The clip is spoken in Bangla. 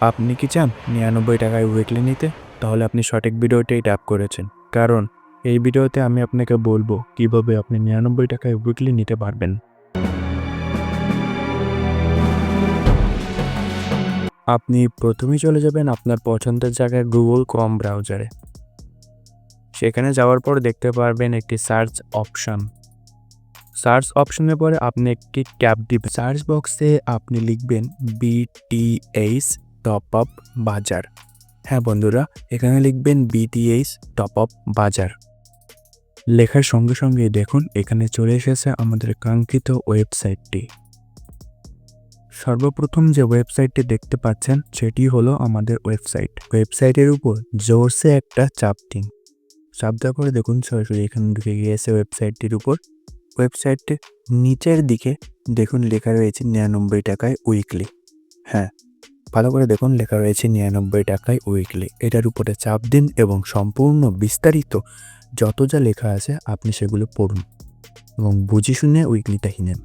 আপনি কি চান ৯৯ টাকায় উইকলি নিতে? তাহলে আপনি সঠিক ভিডিওটাই ট্যাপ করেছেন। কারণ এই ভিডিওতে আমি আপনাকে বলবো কিভাবে আপনি ৯৯ টাকায় উইকলি নিতে পারবেন। আপনি প্রথমেই চলে যাবেন আপনার পছন্দের জায়গায় গুগল ক্রোম ব্রাউজারে। সেখানে যাওয়ার পর দেখতে পারবেন একটি সার্চ অপশন। সার্চ অপশনের পরে আপনি একটি ট্যাব দিবেন। সার্চ বক্সে আপনি লিখবেন বিটিএইচ টপ আপ বাজার। হ্যাঁ বন্ধুরা, এখানে লিখবেন বিটিএইচ টপ আপ বাজার। লেখার সঙ্গে সঙ্গে দেখুন এখানে চলে এসেছে আমাদের কাঙ্ক্ষিত ওয়েবসাইটটি। সর্বপ্রথম যে ওয়েবসাইটটি দেখতে পাচ্ছেন সেটি হলো আমাদের ওয়েবসাইট। ওয়েবসাইটের উপর জোরসে একটা চাপ দিন। চাপ দেওয়ার পরে দেখুন সরাসরি এখানে ঢুকে গিয়েছে ওয়েবসাইটটির উপর। ওয়েবসাইটটির নিচের দিকে দেখুন লেখা রয়েছে ৯৯ টাকায় উইকলি। হ্যাঁ, ভালো করে দেখুন লেখা রয়েছে ৯৯ টাকায় উইকলি। এটার উপরে চাপ দিন এবং সম্পূর্ণ বিস্তারিত যত যা লেখা আছে আপনি সেগুলো পড়ুন এবং বুঝে শুনে উইকলিটা কিনেন।